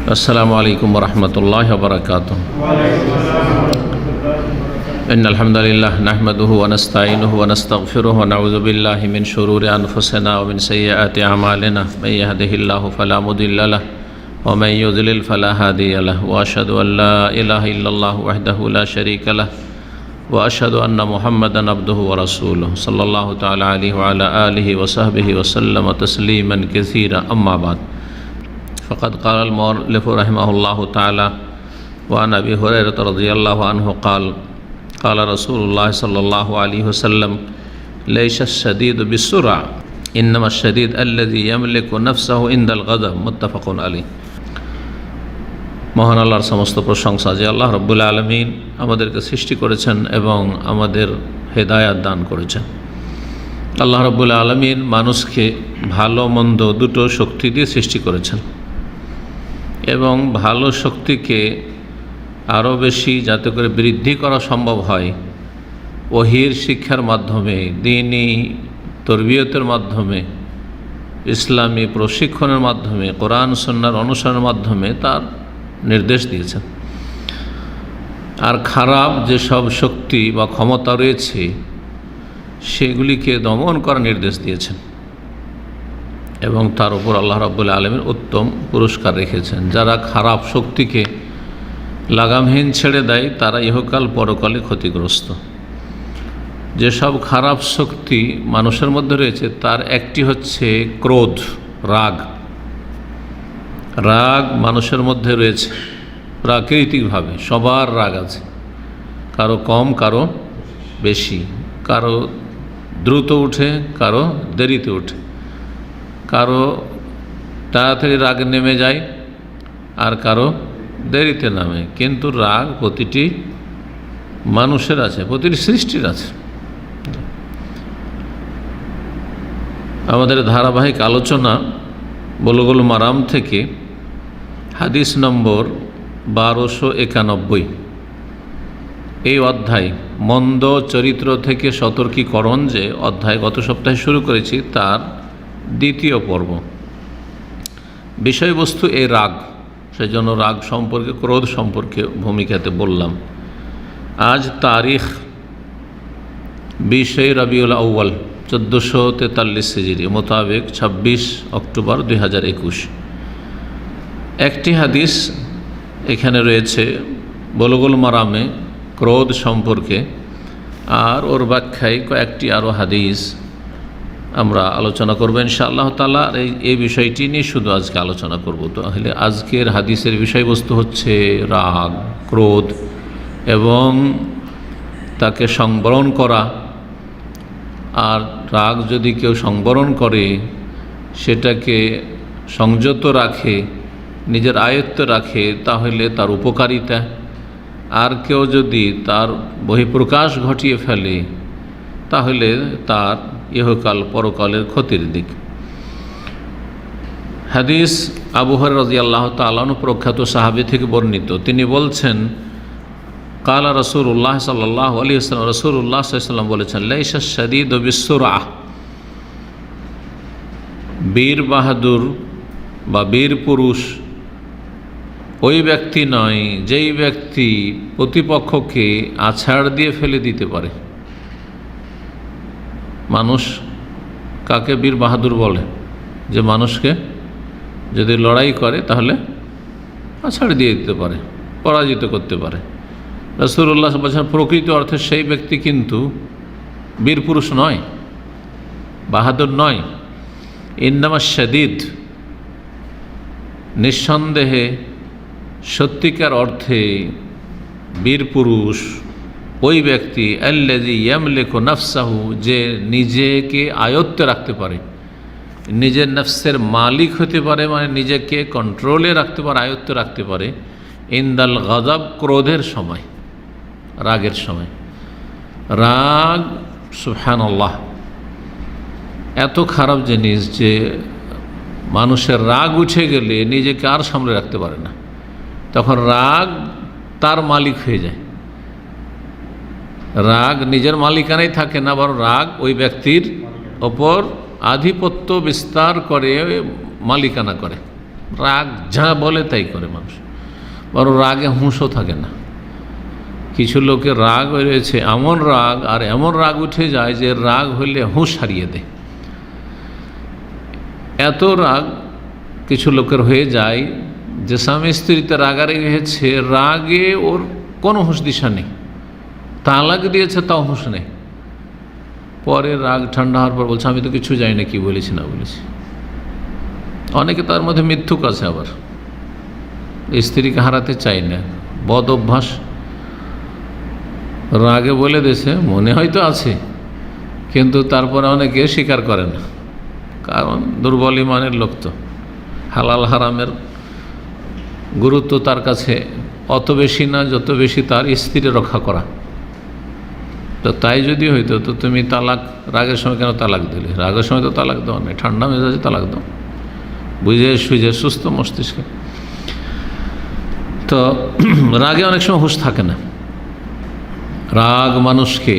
अस्सलामु अलैकुम वरहमतुल्लाहि वबरकातुहू। इन्नल हम्दुलिल्लाह नहमदुहु व नस्तईनुहु व नस्तगफिरुहु व नऊज़ु बिल्लाहि मिन शुरूरि अनफुसिना व मिन सय्यिआति अमालिना मन यहदिहिल्लाहु फला मुदिल्ल लहु व मन युद्लिल फला हादिय लहु व अशहदु अन ला इलाहा इल्लल्लाहु वहदहु ला शरीका लहु व अशहदु अन्न मुहम्मदन अब्दुहु व रसूलुहु सल्लल्लाहु तआला अलैहि व अला आलिहि व सहबिहि व सल्लम तस्लीमन कसीरा अम्मा बाद। फ़क़द क़ाल मुअल्लिफ़ु रहिमहुल्लाहु तआला व अन अबी हुरैरह रज़ियल्लाहु अन्हु क़ाल रसूलुल्लाह सल्लल्लाहु अलैहि वसल्लम लैसा अश-शदीदु बिस्सुरअ इन्नमा अश-शदीद अल्लज़ी यमलिकु नफ़्सहु इंदल गज़ब मुत्तफ़क़ुन अलैह। মহান আল্লাহর সমস্ত প্রশংসা যে আল্লাহ রব্বুল আলামিন আমাদেরকে সৃষ্টি করেছেন এবং আমাদের হেদায়াত দান করেছেন। আল্লাহ রব্বুল আলামিন মানুষকে ভালো মন্দ দুটো শক্তি দিয়ে সৃষ্টি করেছেন এবং ভালো শক্তিকে আরও বেশি যাতে করে বৃদ্ধি করা সম্ভব হয় ওহীর শিক্ষার মাধ্যমে, দ্বীনি তরবিয়তের মাধ্যমে, ইসলামী প্রশিক্ষণের মাধ্যমে, কোরআন সুন্নাহর অনুসরণের মাধ্যমে তার নির্দেশ দিয়েছেন। আর খারাপ যেসব শক্তি বা ক্ষমতা রয়েছে সেগুলিকে দমন করার নির্দেশ দিয়েছেন এবং তার উপর আল্লাহ রাব্বুল আলামিন উত্তম পুরস্কার রেখেছেন। যারা খারাপ শক্তিকে লাগামহীন ছেড়ে দেয় তারা ইহকাল পরকালে ক্ষতিগ্রস্ত। যেসব খারাপ শক্তি মানুষের মধ্যে রয়েছে তার একটি হচ্ছে ক্রোধ, রাগ। রাগ মানুষের মধ্যে রয়েছে প্রাকৃতিকভাবে, সবার রাগ আছে, কারো কম কারো বেশি, কারো দ্রুত উঠে কারো দেরিতে উঠে, কারো তাড়াতাড়ি রাগ নেমে যায় আর কারো দেরিতে নামে। কিন্তু রাগ প্রতিটি মানুষের আছে, প্রতিটি সৃষ্টির আছে। আমাদের ধারাবাহিক আলোচনা বুলুগুল মারাম থেকে হাদিস নম্বর 1291 এই অধ্যায় মন্দ চরিত্র থেকে সতর্কীকরণ যে অধ্যায় গত সপ্তাহে শুরু করেছি তার দ্বিতীয় পর্ব। বিষয়বস্তু এই রাগ, সেজন্য রাগ সম্পর্কে, ক্রোধ সম্পর্কে ভূমিকাতে বললাম। আজ তারিখ 20 রবিউল আউয়াল 1443 হিজরি মোতাবেক 26 অক্টোবর 2021। একটি হাদিস এখানে রয়েছে বুলুগুল মারামে ক্রোধ সম্পর্কে, আর ওর ব্যাখ্যায় কয়েকটি আরও হাদিস আমরা আলোচনা করব ইনশাআল্লাহ তাআলা। এই বিষয়টি নিয়ে শুধু আজকে আলোচনা করব। তাহলে আজকের হাদিসের বিষয়বস্তু হচ্ছে রাগ, ক্রোধ এবং তাকে সংবরণ করা। আর রাগ যদি কেউ সংবরণ করে, সেটাকে সংযত রাখে, নিজের আয়ত্তে রাখে, তাহলে তার উপকারিতা। আর কেউ যদি তার বহিঃপ্রকাশ ঘটিয়ে ফেলে তাহলে তার ইহকাল পরকালের ক্ষতির দিক। হাদিস আবু হুরায়রা রাদিয়াল্লাহু তাআলা আনহু প্রখ্যাত সাহাবী থেকে বর্ণিত। তিনি বলছেন, কালা রাসূলুল্লাহ সাল্লাল্লাহু আলাইহি ওয়াসাল্লাম, রাসূলুল্লাহ সাল্লাল্লাহু আলাইহি ওয়াসাল্লাম বলেছেন, লাইসা শাদীদু বিসসুরআহ, বীর বাহাদুর বা বীর পুরুষ ওই ব্যক্তি নয় যেই ব্যক্তি প্রতিপক্ষকে আছাড় দিয়ে ফেলে দিতে পারে। মানুষ কাকে বীর বাহাদুর বলে? যে মানুষকে যদি লড়াই করে তাহলে আছাড় দিয়ে দিতে পারে, পরাজিত করতে পারে। রাসূলুল্লাহ বলেছেন, প্রকৃত অর্থে সেই ব্যক্তি কিন্তু বীর পুরুষ নয়, বাহাদুর নয়। ইন্নামা শাদীদ, নিঃসন্দেহে সত্যিকার অর্থে বীর পুরুষ ওই ব্যক্তি আল্লাযী ইয়ামলিকু নাফসাহু, যে নিজেকে আয়ত্তে রাখতে পারে, নিজের নফসের মালিক হতে পারে, মানে নিজেকে কন্ট্রোলে রাখতে পারে, আয়ত্তে রাখতে পারে। ইনদাল গযব, ক্রোধের সময়, রাগের সময়। রাগ সুবহানাল্লাহ এত খারাপ জিনিস যে মানুষের রাগ উঠে গেলে নিজেকে আর সামলে রাখতে পারে না, তখন রাগ তার মালিক হয়ে যায়। রাগ নিজের মালিকানায় থাকে না, বরং রাগ ওই ব্যক্তির ওপর আধিপত্য বিস্তার করে, মালিকানা করে। রাগ যা বলে তাই করে মানুষ, বরং রাগে হুঁশও থাকে না। কিছু লোকের রাগ রয়েছে এমন রাগ, আর এমন রাগ উঠে যায় যে রাগ হইলে হুঁশ হারিয়ে দেয়। এত রাগ কিছু লোকের হয়ে যায় যে স্বামী স্ত্রীতে রাগারাগি হয়েছে, রাগে ওর কোনো হুঁশ দিশা নেই, তালাক দিয়েছে তাও হুঁশ নেই। পরে রাগ ঠান্ডা হওয়ার পর বলছে আমি তো কিছু জানি না, কি বলেছি না বলেছি। অনেকে তার মধ্যে মিথ্যুক আছে, আবার স্ত্রীকে হারাতে চাই না, বদ অভ্যাস, রাগে বলে দিয়েছে, মনে হয়তো আছে কিন্তু তারপরে অনেকে স্বীকার করে না, কারণ দুর্বল ইমানের লোক তো। হালাল হারামের গুরুত্ব তার কাছে অত বেশি না যত বেশি তার স্ত্রী রক্ষা করা। তো তাই যদি হইতো তো তুমি তালাক রাগের সময় কেন তালাক দিলে? রাগের সময় তো তালাক দেওয়া নেই, ঠান্ডা মেজাজে তালাক দাও, বুঝে সুঝে সুস্থ মস্তিষ্কে। তো রাগে অনেক সময় হুঁশ থাকে না। রাগ মানুষকে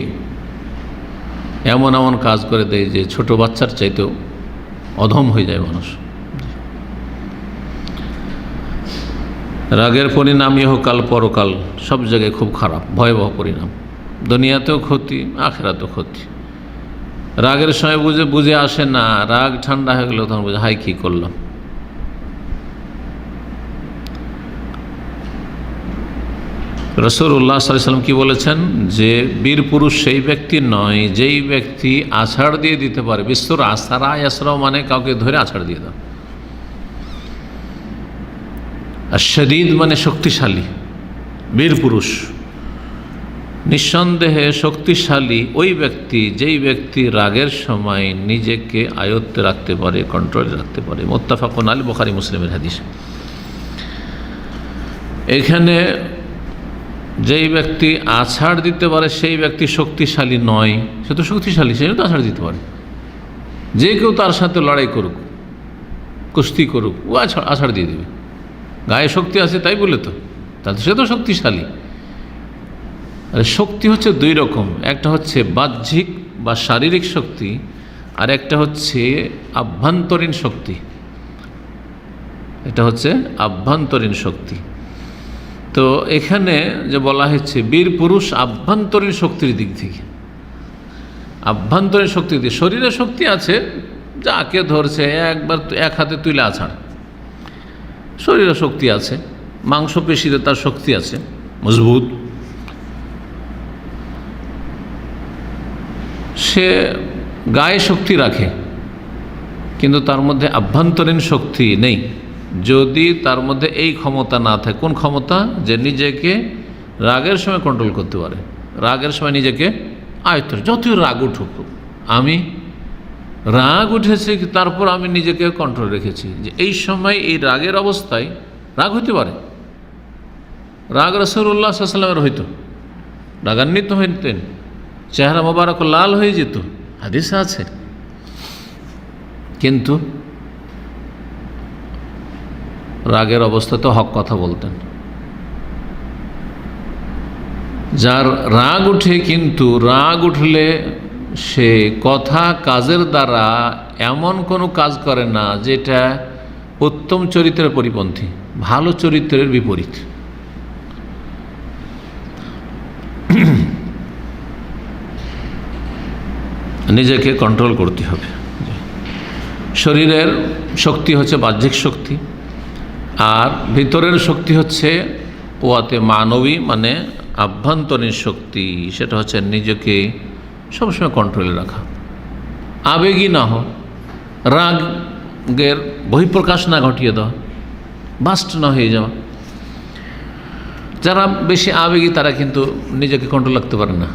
এমন এমন কাজ করে দেয় যে ছোট বাচ্চার চাইতেও অধম হয়ে যায় মানুষ। রাগের পরিণাম ইহকাল পরকাল সব জায়গায় খুব খারাপ, ভয়াবহ পরিণাম। দুনিয়াতেও ক্ষতি, আখেরাতেও ক্ষতি। রাগের সময় বুঝে আসে না, রাগ ঠান্ডা হয়ে গেল তখন বুঝে হাই কী করলাম। রাসূলুল্লাহ সাল্লাল্লাহু আলাইহি ওয়াসাল্লাম কি বলেছেন যে বীর পুরুষ সেই ব্যক্তি নয় যেই ব্যক্তি আছাড় দিয়ে দিতে পারে। বিশ্বর আসারা ইয়াসরাও মানে কাউকে ধরে আছাড় দিয়ে দাও। আর শদীদ মানে শক্তিশালী। বীর পুরুষ নিঃসন্দেহে শক্তিশালী ওই ব্যক্তি যেই ব্যক্তি রাগের সময় নিজেকে আয়ত্তে রাখতে পারে, কন্ট্রোলে রাখতে পারে। মুত্তাফাকুন আলাইহি, বুখারী মুসলিমের হাদিস। এখানে যেই ব্যক্তি আছাড় দিতে পারে সেই ব্যক্তি শক্তিশালী নয়। সে তো শক্তিশালী, সে তো আছাড় দিতে পারে। যে কেউ তার সাথে লড়াই করুক, কুস্তি করুক, ও আছাড় দিয়ে দেবে। গায়ে শক্তি আছে তাই বলে তো, তাহলে সে তো শক্তিশালী। আর শক্তি হচ্ছে দুই রকম, একটা হচ্ছে বাহ্যিক বা শারীরিক শক্তি, আর একটা হচ্ছে আভ্যন্তরীণ শক্তি। এটা হচ্ছে আভ্যন্তরীণ শক্তি। তো এখানে যে বলা হয়েছে বীর পুরুষ আভ্যন্তরীণ শক্তির দিক থেকে, আভ্যন্তরীণ শক্তি দিয়ে। শরীরে শক্তি আছে, যাকে ধরছে একবার এক হাতে তুলে আছাড়, শরীরে শক্তি আছে, মাংসপেশিতে তার শক্তি আছে মজবুত, সে গায়ে শক্তি রাখে, কিন্তু তার মধ্যে আভ্যন্তরীণ শক্তি নেই। যদি তার মধ্যে এই ক্ষমতা না থাকে, কোন ক্ষমতা? যে নিজেকে রাগের সময় কন্ট্রোল করতে পারে, রাগের সময় নিজেকে আয়ত্ত, যতই রাগ উঠুক, আমি রাগ উঠেছে তারপর আমি নিজেকে কন্ট্রোল রেখেছি, যে এই সময় এই রাগের অবস্থায় রাগ হইতে পারে। রাগ রাসূলুল্লাহ সাল্লাল্লাহু আলাইহি ওয়াসাল্লামের হইতো, রাগান্বিত হইতেন, চেহারা মোবারক লাল হয়ে যেত, হাদিসে আছে। কিন্তু রাগের অবস্থাতে হক কথা বলতেন। যার রাগ উঠে, কিন্তু রাগ উঠলে সে কথা কাজের দ্বারা এমন কোনো কাজ করে না যেটা উত্তম চরিত্রের পরিপন্থী, ভালো চরিত্রের বিপরীত। নিজেকে কন্ট্রোল করতে হবে। শরীরের শক্তি হচ্ছে বাহ্যিক শক্তি, আর ভিতরের শক্তি হচ্ছে ওয়াতে মানবী, মানে আভ্যন্তরীণ শক্তি। সেটা হচ্ছে নিজেকে সবসময় কন্ট্রোলে রাখা, আবেগী না হওয়া, রাগের বহিঃপ্রকাশ না ঘটিয়ে দেওয়া, বাস্ট না হয়ে যাওয়া। যারা বেশি আবেগী তারা কিন্তু নিজেকে কন্ট্রোল রাখতে পারে না।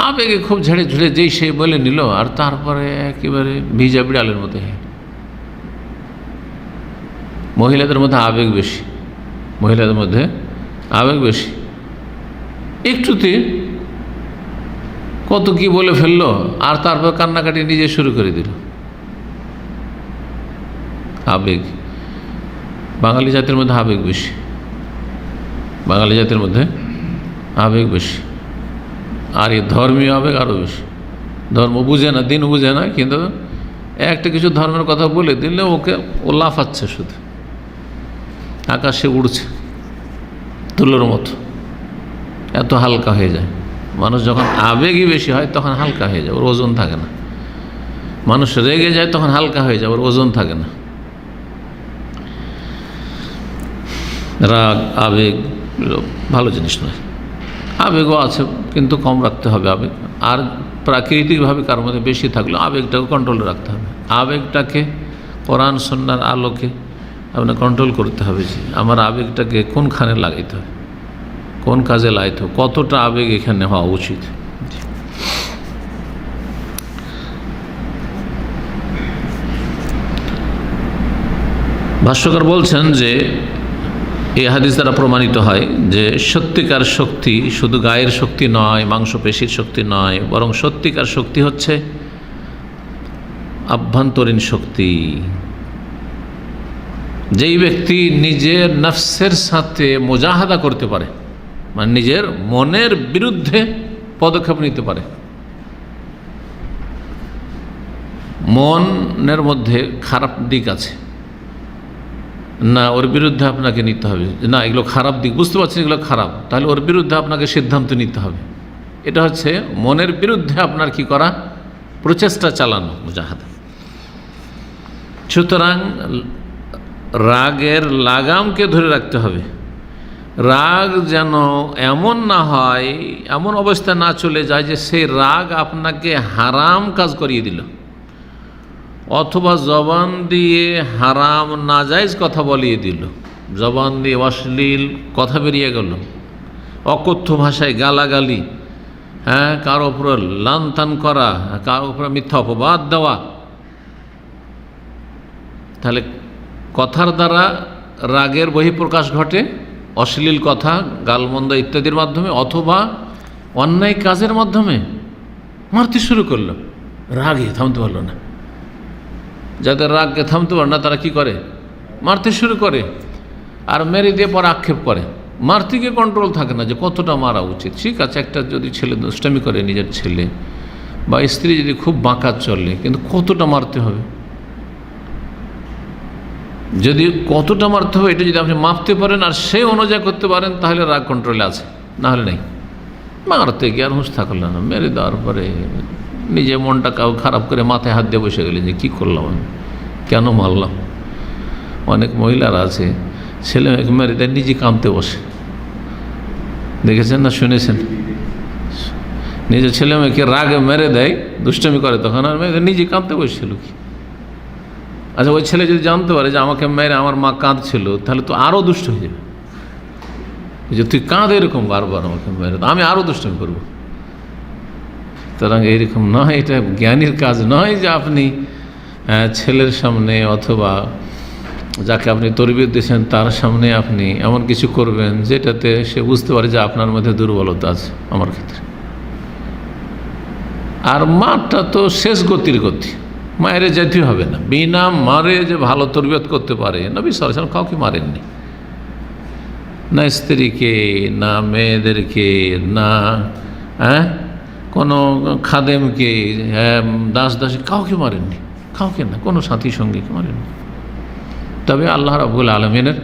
আবেগে খুব ঝেড়ে ঝুড়ে যেই সে বলে নিল, আর তারপরে একেবারে ভিজা বিড়ালের মতো। মহিলাদের মধ্যে আবেগ বেশি, মহিলাদের মধ্যে আবেগ বেশি। একটুতে কত কি বলে ফেললো, আর তারপর কান্নাকাটি নিজে শুরু করে দিল। আবেগ, বাঙালি জাতির মধ্যে আবেগ বেশি, বাঙালি জাতির মধ্যে আবেগ বেশি। আর এই ধর্মীয় আবেগ আরও বেশি। ধর্ম বুঝে না, দিন বুঝে না, কিন্তু একটা কিছু ধর্মের কথা বলে দিলে ওকে ও লাফাচ্ছে শুধু। আকাশে উড়ছে তুলোর মতো, এত হালকা হয়ে যায়। মানুষ যখন আবেগই বেশি হয় তখন হালকা হয়ে যায়, ওর ওজন থাকে না। মানুষ রেগে যায় তখন হালকা হয়ে যায়, ওর ওজন থাকে না। রাগ আবেগ ভালো জিনিস নয়। আবেগও আছে কিন্তু কম রাখতে হবে আবেগ। আর প্রাকৃতিকভাবে কার মধ্যে বেশি থাকলেও আবেগটাকে কন্ট্রোলে রাখতে হবে। আবেগটাকে কোরআন সুন্নাহর আলোকে আপনার কন্ট্রোল করতে হবে যে আমার আবেগটাকে কোনখানে লাগাইতে হবে, কোন কাজে লাগাইতে হবে, কতটা আবেগ এখানে হওয়া উচিত। ভাষ্যকার বলছেন যে এই হাদিস দ্বারা প্রমাণিত হয় যে সত্যিকার শক্তি শুধু গায়ের শক্তি নয়, মাংসপেশির শক্তি নয়, বরং সত্যিকার শক্তি হচ্ছে আভ্যন্তরীণ শক্তি। যেই ব্যক্তি নিজের নফসের সাথে মুজাহাদা করতে পারে, মানে নিজের মনের বিরুদ্ধে পদক্ষেপ নিতে পারে। মনের মধ্যে খারাপ দিক আছে, না ওর বিরুদ্ধে আপনাকে নিতে হবে, না এগুলো খারাপ দিক, বুঝতে পারছেন এগুলো খারাপ, তাহলে ওর বিরুদ্ধে আপনাকে সিদ্ধান্ত নিতে হবে। এটা হচ্ছে মনের বিরুদ্ধে আপনার কি করা, প্রচেষ্টা চালানো, মুজাহাদা। সুতরাং রাগের লাগামকে ধরে রাখতে হবে। রাগ যেন এমন না হয়, এমন অবস্থা না চলে যায় যে সেই রাগ আপনাকে হারাম কাজ করিয়ে দিল, অথবা জবান দিয়ে হারাম নাজায়েজ কথা বলিয়ে দিল, জবান দিয়ে অশ্লীল কথা বেরিয়ে গেল, অকথ্য ভাষায় গালাগালি, কারো উপর লানতান করা, কারো উপর মিথ্যা অপবাদ দেওয়া। তাহলে কথার দ্বারা রাগের বহিঃপ্রকাশ ঘটে, অশ্লীল কথা, গালমন্দ ইত্যাদির মাধ্যমে, অথবা অন্যায় কাজের মাধ্যমে মারতে শুরু করলো, রাগে থামতে পারলো না। যাদের রাগকে থামতে পারে না তারা কি করে, মারতে শুরু করে, আর মেরে দিয়ে পর আক্ষেপ করে। মারতে গিয়ে কন্ট্রোল থাকে না যে কতটা মারা উচিত। ঠিক আছে, একটা যদি ছেলে দুষ্টামি করে, নিজের ছেলে বা স্ত্রী যদি খুব বাঁকা চলে, কিন্তু কতটা মারতে হবে, যদি কতটা মারতে হবে এটা যদি আপনি মাপতে পারেন আর সে অনুযায়ী করতে পারেন, তাহলে রাগ কন্ট্রোলে আছে, না হলে নেই। মারতে গিয়ে আর হুঁশ থাকলো না, মেরে দেওয়ার পরে নিজে মনটা কাউ খারাপ করে মাথায় হাত দিয়ে বসে গেলেন যে কী করলাম আমি, কেন মারলাম। অনেক মহিলারা আছে ছেলে মেয়েকে মেরে দেয়, নিজে কাঁদতে বসে, দেখেছেন না শুনেছেন? নিজের ছেলে মেয়েকে রাগে মেরে দেয়, দুষ্টামি করে, তখন আর মেয়েদের নিজে কাঁদতে বসছিল কি। আচ্ছা, ওই ছেলে যদি জানতে পারে যে আমাকে মেরে আমার মা কাঁদছিল, তাহলে তো আরও দুষ্ট হয়ে যাবে, যে তুই কাঁদ এরকম বারবার আমাকে মেরে, আমি আরও দুষ্টামি করবো। সুতরাং এইরকম নয়, এটা জ্ঞানীর কাজ নয় যে আপনি ছেলের সামনে অথবা যাকে আপনি তরবিয়ত দিয়েছেন তার সামনে আপনি এমন কিছু করবেন যেটাতে সে বুঝতে পারে যে আপনার মধ্যে দুর্বলতা আছে আমার ক্ষেত্রে। আর মারটা তো শেষ গতির গতি, মায়ের যেতে হবে না। বিনা মারে যে ভালো তরবিয়ত করতে পারে, নবী সাল্লাল্লাহু আলাইহি ওয়াসাল্লাম কাউকে মারেননি, না স্ত্রীকে, না মেয়েদেরকে, না কোনো খাদেমকে, দাস দাসী, কাউকে মারেননি, কাউকে না, কোনো সাথী সঙ্গীকে মারেননি। তবে আল্লাহ রাব্বুল আলামিনের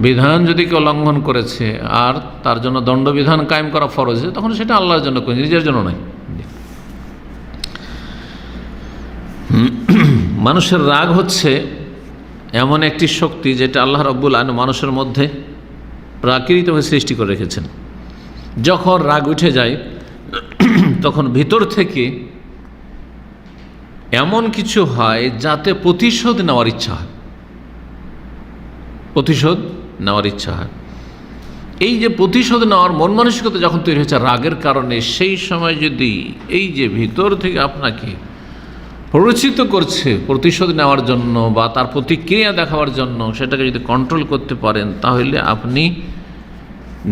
বিধান যদি কেউ লঙ্ঘন করেছে আর তার জন্য দণ্ডবিধান কায়েম করা ফরজ, তখন সেটা আল্লাহর জন্য করে, নিজের জন্য নয়। মানুষের রাগ হচ্ছে এমন একটি শক্তি যেটা আল্লাহ রাব্বুল আলামিন মানুষের মধ্যে প্রাকৃতিকভাবে সৃষ্টি করে রেখেছেন। যখন রাগ উঠে যায় তখন ভিতর থেকে এমন কিছু হয় যাতে প্রতিশোধ নেওয়ার ইচ্ছা হয়, প্রতিশোধ নেওয়ার ইচ্ছা হয়। এই যে প্রতিশোধ নেওয়ার মন মানসিকতা যখন তৈরি হয়েছে রাগের কারণে, সেই সময় যদি এই যে ভিতর থেকে আপনাকে প্ররোচিত করছে প্রতিশোধ নেওয়ার জন্য বা তার প্রতিক্রিয়া দেখাবার জন্য, সেটাকে যদি কন্ট্রোল করতে পারেন, তাহলে আপনি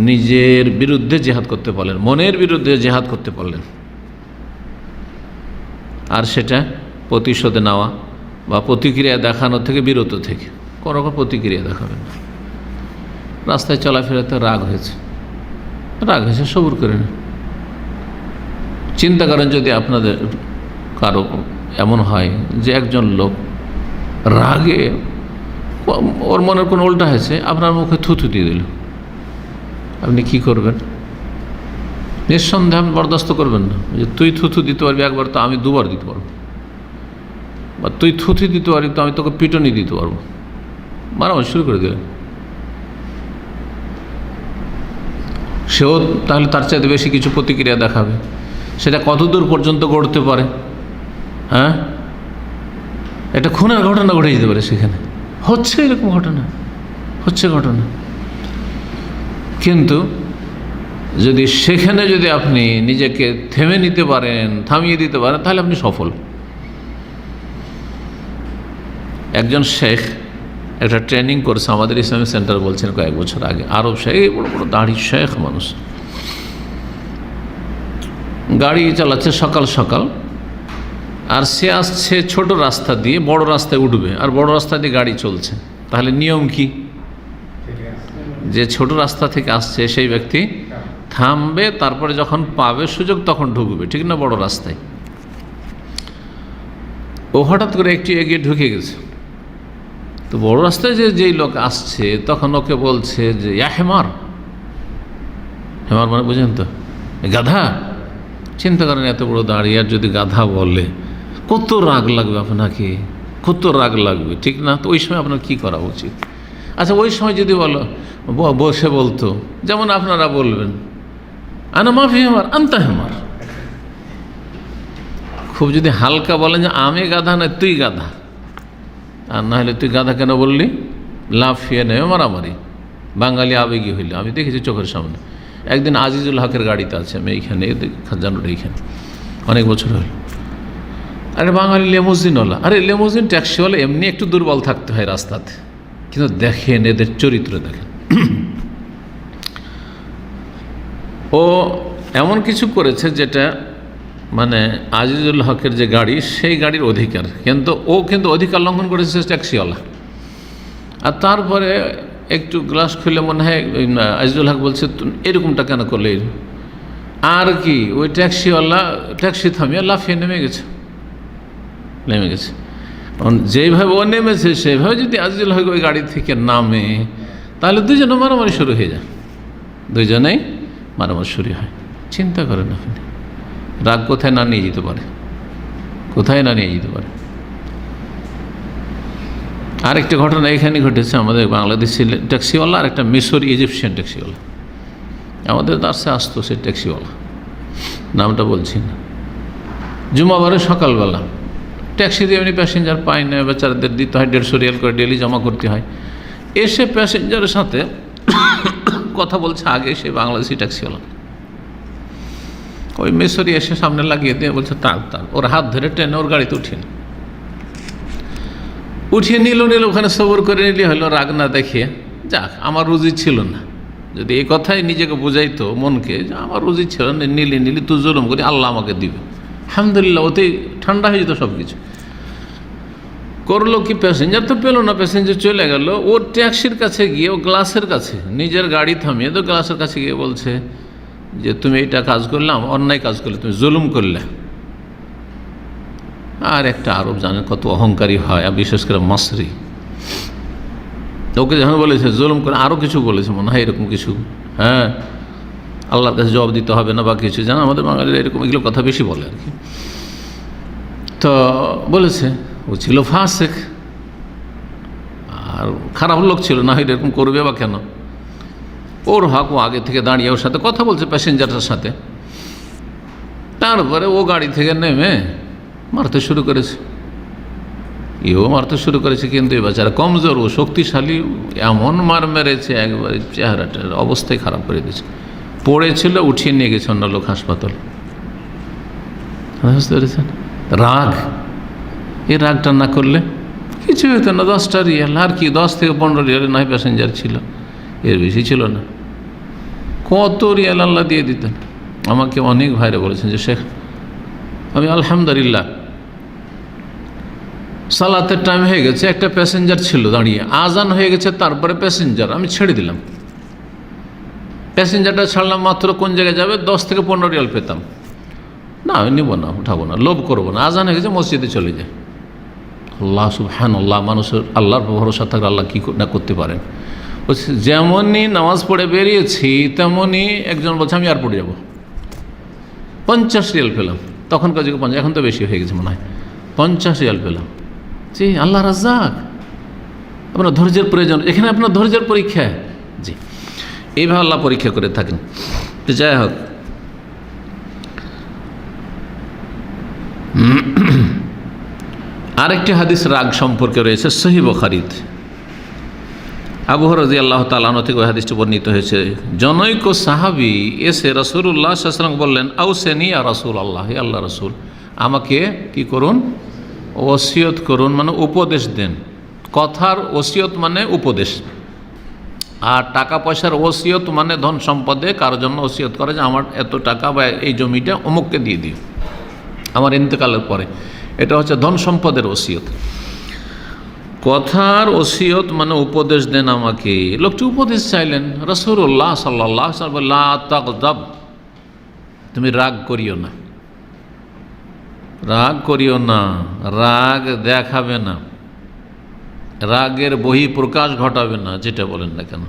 নিজের বিরুদ্ধে জেহাদ করতে পারলেন, মনের বিরুদ্ধে জেহাদ করতে পারলেন। আর সেটা প্রতিশোধ নেওয়া বা প্রতিক্রিয়া দেখানো থেকে বিরত থেকে, কোনো রকম প্রতিক্রিয়া দেখাবেন না। রাস্তায় চলাফেরাতে রাগ হয়েছে, সবুর করে না। চিন্তা করেন যদি আপনাদের কারো এমন হয় যে একজন লোক রাগে ওর মনের কোনো উল্টা হয়েছে, আপনার মুখে থুথু দিয়ে দিল, আপনি কি করবেন? নিঃসন্দেহে আপনি বরদাস্ত করবেন না যে তুই থুথু দিতে পারবি একবার, তো আমি দুবার দিতে পারবো, বা তুই থুথু দিতে পারবি তো আমি তোকে পিটনি দিতে পারবো। মারামারি শুরু করে দিলেন। সেও তাহলে তার চাইতে বেশি কিছু প্রতিক্রিয়া দেখাবে। সেটা কতদূর পর্যন্ত ঘটতে পারে? হ্যাঁ, একটা খুনের ঘটনা ঘটে যেতে পারে। সেখানে হচ্ছে এরকম ঘটনা, হচ্ছে ঘটনা। কিন্তু যদি সেখানে যদি আপনি নিজেকে থেমে নিতে পারেন, থামিয়ে দিতে পারেন, তাহলে আপনি সফল। একজন শেখ একটা ট্রেনিং করেছে আমাদের ইসলামিক সেন্টার, বলছেন কয়েক বছর আগে, আরব শেখ, বড় বড় দাড়ি শেখ মানুষ, গাড়ি চালাচ্ছে সকাল সকাল, আর সে আসছে ছোট রাস্তা দিয়ে বড় রাস্তায় উঠবে, আর বড় রাস্তা দিয়ে গাড়ি চলছে। তাহলে নিয়ম কি? যে ছোট রাস্তা থেকে আসছে সেই ব্যক্তি থামবে, তারপরে যখন পাবে সুযোগ তখন ঢুকবে, ঠিক না? বড় রাস্তায় ও হঠাৎ করে একটু এগিয়ে ঢুকে গেছে, তো বড় রাস্তায় যেই লোক আসছে তখন ওকে বলছে যে ইয়া হেমার। হেমার মানে বুঝেন তো, গাধা। চিন্তা করেন, এত বড় দাঁড়িয়ে আর যদি গাধা বলে, কত রাগ লাগবে আপনাকে, কত রাগ লাগবে, ঠিক না? তো ওই সময় আপনার কী করা উচিত? আচ্ছা, ওই সময় যদি বসে বলতো, যেমন আপনারা বলবেন আনা মাফি হেমার আনতা হেমার, খুব যদি হালকা বলেন যে আমি গাধা নয় তুই গাধা, আর না হলে তুই গাধা কেন বললি, লাফিয়ে নেবে মারামারি, বাঙালি আবেগী হইল। আমি দেখেছি চোখের সামনে। একদিন আজিজুল হকের গাড়িতে আছে, আমি এইখানে খাজানোর এইখানে অনেক বছর হল। আরে বাঙালি লেমুজিনওয়ালা, আরে লেমুজিন ট্যাক্সিওয়ালা এমনি একটু দুর্বল থাকতে হয় রাস্তাতে, কিন্তু দেখেন এদের চরিত্র দেখেন। ও এমন কিছু করেছে যেটা মানে আজিজুল হকের যে গাড়ি, সেই গাড়ির অধিকার, কিন্তু ও কিন্তু অধিকার লঙ্ঘন করেছে ট্যাক্সিওয়ালা। আর তারপরে একটু গ্লাস খুলে মনে হয় আজিজুল হক বলছে এরকমটা কেন করলে, আর কি ওই ট্যাক্সিওয়ালা ট্যাক্সি থামিয়ে লাফিয়ে নেমে গেছে। যেইভাবে ও নেমেছে সেইভাবে যদি আজিজুল হক ওই গাড়ি থেকে নামে, তাহলে দুজনে মারামারি শুরু হয়ে যায়, দুজনেই মারামারি শুরু হয়। চিন্তা করেন আপনি, রাগ কোথায় না নিয়ে যেতে পারে, কোথায় না নিয়ে যেতে পারে। আরেকটা ঘটনা এখানে ঘটেছে, আমাদের বাংলাদেশি ট্যাক্সিওয়ালা আর একটা মিশরি ইজিপশিয়ান ট্যাক্সিওয়ালা, আমাদের দার্সে আসতো সেই ট্যাক্সিওয়ালা, নামটা বলছি না। জুমাবারে সকালবেলা ট্যাক্সি দিয়ে এমনি প্যাসেঞ্জার পায় না, বেচারাদের দিতে হয় 150 রিয়াল করে ডেলি জমা করতে হয়। এসে প্যাসেঞ্জারের সাথে কথা বলছে আগে সে বাংলাদেশি ট্যাক্সিওয়ালা, ওই মিশরি এসে সামনে লাগিয়ে দিয়ে বলছে তার ওর হাত ধরে টেনে ওর গাড়িতে উঠিয়ে নিল, ওখানে সবর করে নিলে হলো, রাগ না দেখিয়ে। যাক, আমার রুজি ছিল না, যদি এই কথাই নিজেকে বুঝাইতো মনকে যে আমার রুজি ছিল না, নিলি তুই জুলুম করি, আল্লাহ আমাকে দিবে, আলহামদুলিল্লাহ, ওতেই ঠান্ডা হয়ে যেত সব কিছু। করলো কি, প্যাসেঞ্জার তো পেলো না, প্যাসেঞ্জার চলে গেল। ওর ট্যাক্সির কাছে গিয়ে, ও গ্লাসের কাছে নিজের গাড়ি থামিয়ে তো গ্লাসের কাছে গিয়ে বলছে যে তুমি এইটা কাজ করলাম, অন্যায় কাজ করলে, তুমি জুলুম করলে। আর একটা আরব জানে কত অহংকারী হয়, আর বিশেষ করে মসরি, ওকে যখন বলেছে জুলুম করে, আরও কিছু বলেছে মনে হয় এরকম কিছু, হ্যাঁ আল্লাহর কাছে জবাব দিতে হবে না বা কিছু, জানো আমাদের বাঙালিরা এরকম এগুলো কথা বেশি বলে আর কি। তো বলেছে ও ছিল ফাসেক, আর খারাপ লোক ছিল, না হয় এরকম করবে বা কেন। ওর হক ও আগে থেকে দাঁড়িয়ে ওর সাথে কথা বলছে প্যাসেঞ্জারটার সাথে। তারপরে ও গাড়ি থেকে নেমে মারতে শুরু করেছে, মারতে শুরু করেছে। কিন্তু এ বেচারা কমজোর, ও শক্তিশালী, এমন মার মেরেছে একবারে চেহারাটার অবস্থায় খারাপ করে দিয়েছে। পড়েছিল, উঠিয়ে নিয়ে গেছে অন্য লোক হাসপাতালে। বুঝতে পেরেছেন? রাগ, এই রাগটা না করলে কিছু হতো না। 10টা রিয়াল, আর কি 10 থেকে 15 রিয়ালে নয় প্যাসেঞ্জার ছিল, এর বেশি ছিল না। কত রিয়াল আল্লাহ দিয়ে দিতেন। আমাকে অনেক ভাইরা বলেছেন যে শেখ, আমি আলহামদুলিল্লাহ সালাতের টাইম হয়ে গেছে, একটা প্যাসেঞ্জার ছিল দাঁড়িয়ে, আজান হয়ে গেছে, তারপরে প্যাসেঞ্জার আমি ছেড়ে দিলাম, প্যাসেঞ্জারটা ছাড়লাম, মাত্র কোন জায়গায় যাবে 10 থেকে 15 রিয়াল পেতাম না, আমি নেবো না, উঠাবো না, লোভ করবো না, আজান হয়ে গেছে, মসজিদে চলে যায়। আল্লাহ সুবহানাল্লাহ, মানুষের আল্লাহর ভরসা থাকলে আল্লাহ কী না করতে পারেন। বলছে যেমনই নামাজ পড়ে বেরিয়েছি তেমনই একজন বলছে আমি এয়ারপোর্টে যাব, 50 রিয়াল পেলাম। তখনকার যুগে 50, এখন তো বেশি হয়ে গেছে মনে হয়, 50 রিয়াল পেলাম। জি, আল্লাহ রাজ্জাক, আপনার ধৈর্যের প্রয়োজন, এখানে আপনার ধৈর্যের পরীক্ষা। জি, এইভাবে আল্লাহ পরীক্ষা করে থাকেন। তো যাই হোক, আরেকটি হাদিস রাগ সম্পর্কে রয়েছে সহিহ বুখারীতে। আবু হুরায়রা রাদিয়াল্লাহু তাআলা আনহু থেকে ওই হাদিসটি বর্ণিত হয়েছে। জনৈক সাহাবী এসে রাসূলুল্লাহ সাল্লাল্লাহু আলাইহি ওয়াসাল্লাম বললেন, আউসেনি ইয়া রাসূলুল্লাহ, হে আল্লাহ রাসূল, আমাকে কি করুন, ওসিয়ত করুন, মানে উপদেশ দেন। কথার ওসিয়ত মানে উপদেশ, আর টাকা পয়সার ওসিয়ত মানে ধন সম্পদে কারোর জন্য ওসিয়ত করে যে আমার এত টাকা বা এই জমিটা অমুককে দিয়ে দিও আমার ইন্তেকালের পরে, এটা হচ্ছে ধন সম্পদের ওসিয়ত। কথার ওসিয়ত মানে উপদেশ দেন আমাকে। লোকটি উপদেশ চাইলেন। রাসূলুল্লাহ সাল্লাল্লাহু আলাইহি ওয়াসাল্লাম, লা তাগদাব, তুমি রাগ করিও না, রাগ করিও না, রাগ দেখাবে না, রাগের বহিঃপ্রকাশ ঘটাবে না, যেটা বলেন না কেন।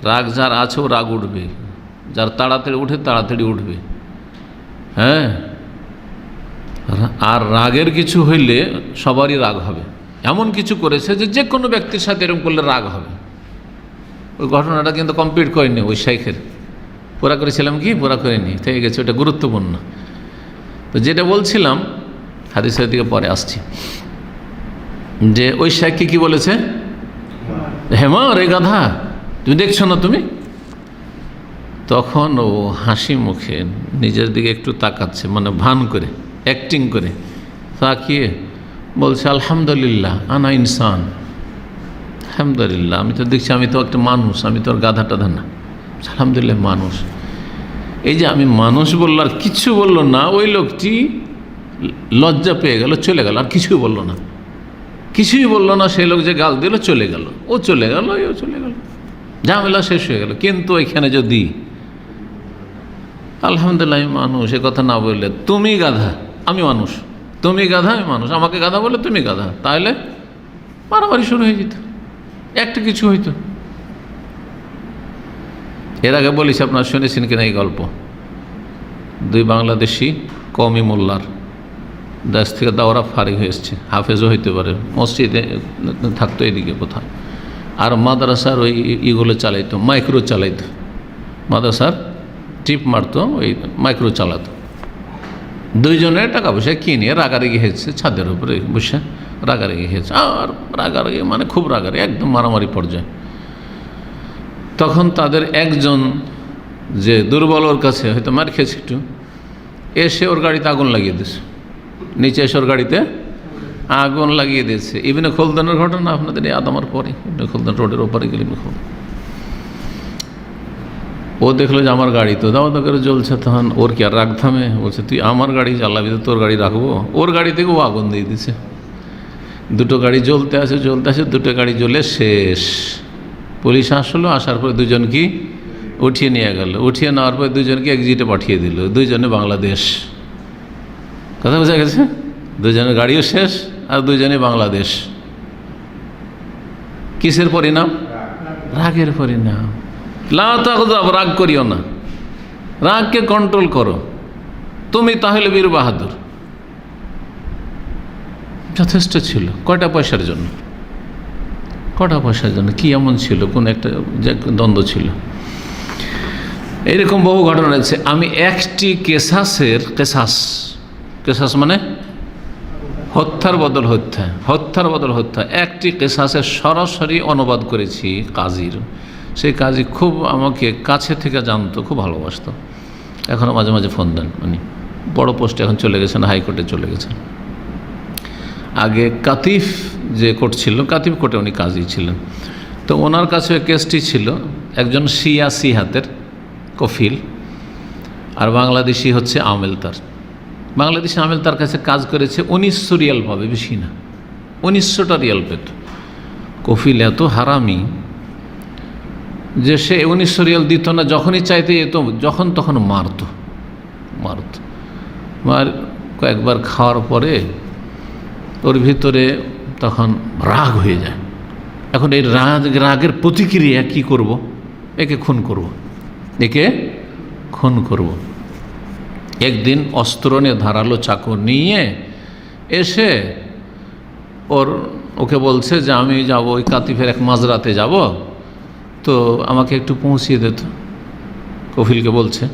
রাগ যার আছেও রাগ উঠবে, যার তাড়াতাড়ি উঠে তাড়াতাড়ি উঠবে। হ্যাঁ, আর রাগের কিছু হইলে সবারই রাগ হবে। এমন কিছু করেছে যে যে কোনো ব্যক্তির সাথে এরকম করলে রাগ হবে। ওই ঘটনাটা কিন্তু কমপ্লিট করেনি ওই শাইখের, পুরা করেছিলাম কি পুরা করেনি, থেকে গেছে, ওটা গুরুত্বপূর্ণ। তো যেটা বলছিলাম হাদিসের দিকে পরে আসছি, যে ওই শাইখকে কি বলেছে, হেমা রে গাধা, তুমি দেখছো না তুমি? তখন ও হাসি মুখে নিজের দিকে একটু তাকাচ্ছে, মানে ভান করে, অ্যাক্টিং করে তাকিয়ে বলছে, আলহামদুলিল্লাহ আনা ইনসান, আলহামদুলিল্লাহ আমি তো দেখছি আমি তো একটা মানুষ, আমি তো আর গাধা টাধা না, আলহামদুলিল্লাহ মানুষ। এই যে আমি মানুষ বললো আর কিছু বললো না, ওই লোকটি লজ্জা পেয়ে গেল, চলে গেল, আর কিছুই বললো না, কিছুই বললো না। সেই লোক যে গাল দিল চলে গেল, ও চলে গেল, ও চলে গেল, ঝামেলা শেষ হয়ে গেল। কিন্তু এখানে যদি আলহামদুলিল্লাহ আমি মানুষ এ কথা না বললে, তুমি গাধা আমি মানুষ, তুমি গাধা আমি মানুষ, আমাকে গাধা বলে তুমি গাধা, তাহলে মারামারি শুরু হয়ে যেত, একটা কিছু হইতো। এর আগে বলেছি, আপনারা শুনেছেন কিনা এই গল্প, দুই বাংলাদেশি কওমি মোল্লার দেশ থেকে দাওরা ফারিগ হয়ে এসছে, হাফেজও হইতে পারে, মসজিদে থাকতো এদিকে কোথাও, আর মাদ্রাসার ওই ইগুলো চালাইতো, মাইক্রো চালাইতো, মাদ্রাসার টিপ মারতো, ওই মাইক্রো চালাতো। দুইজনের টাকা পয়সা কিনে রাগারাগি হয়েছে, ছাদের উপরে বসে রাগারাগি হয়েছে, আর রাগারাগি মানে খুব রাগারাগি, একদম মারামারি পর্যায়ে। তখন তাদের একজন যে দুর্বল, ওর কাছে হয়তো মার খেয়েছে একটু, এসে ওর গাড়িতে আগুন লাগিয়ে দিয়েছে, নিচে এসে ওর গাড়িতে আগুন লাগিয়ে দিয়েছে। ইবনে খলদুনের ঘটনা আপনাদের এই আদামার পরে, ইবনে খলদুন রোডের ওপারে গেলে ইবনে খলদুন, ও দেখলো যে আমার গাড়ি তো দাওয়া করে জ্বলছে, তখন ওর কি আর রাগ থামে, বলছে তুই আমার গাড়ি জ্বালাবি তো তোর গাড়ি রাখবো। ওর গাড়ি থেকে ও আগুন দিয়ে দিছে, দুটো গাড়ি জ্বলতে আসে, দুটো গাড়ি জ্বলে শেষ। পুলিশ আসলো, আসার পরে দুজন কি উঠিয়ে নিয়ে গেল, উঠিয়ে নেওয়ার পরে দুজনকে এক্সিটে পাঠিয়ে দিল, দুইজনে বাংলাদেশ। কথা বোঝা গেছে, দুজনের গাড়িও শেষ আর দুইজনে বাংলাদেশ। কিসের পরিণাম? রাগের পরিণাম। লা তাগদাব, রাগ করিও না, রাগকে কন্ট্রোল করো, তুমি তাহলে বীর বাহাদুর। যথেষ্ট ছিল। কয়টা পয়সার জন্য? কটা পয়সার জন্য? কি এমন ছিল? কোন একটা দ্বন্দ্ব ছিল? এরকম বহু ঘটনা রয়েছে। আমি একটি কেসাস মানে হত্যার বদল হত্যা, হত্যার বদল হত্যা, একটি কেসাসের সরাসরি অনুবাদ করেছি কাজীর। সেই কাজী খুব আমাকে কাছে থেকে জানতো, খুব ভালোবাসতো, এখনও মাঝে মাঝে ফোন দেন। উনি বড় পোস্টে এখন চলে গেছেন, হাইকোর্টে চলে গেছেন। আগে কাতিফ যে কোর্ট ছিল, কাতিফ কোর্টে উনি কাজী ছিলেন। তো ওনার কাছে কেসটি ছিল, একজন শিয়া সিহাতের কফিল, আর বাংলাদেশি হচ্ছে আমেলতার। বাংলাদেশি আমেলতার কাছে কাজ করেছে 1900 রিয়াল পাবে, বেশি না, 1900টা রিয়াল পেত। কফিল এত হারামি যে সে 1900 রিয়াল দিত না, যখনই চাইতে যেত যখন তখন মারত। কয়েকবার খাওয়ার পরে ওর ভিতরে তখন রাগ হয়ে যায়। এখন এই রাগের প্রতিক্রিয়া কি করব? একে খুন করব, একে খুন করব। একদিন অস্ত্র নিয়ে ধারালো চাকু নিয়ে এসে ওকে বলছে যে আমি যাব ওই কাতিফের এক মাঝরাতে যাব, তো আমাকে একটু পৌঁছিয়ে দে। তো কফিলকে বলছে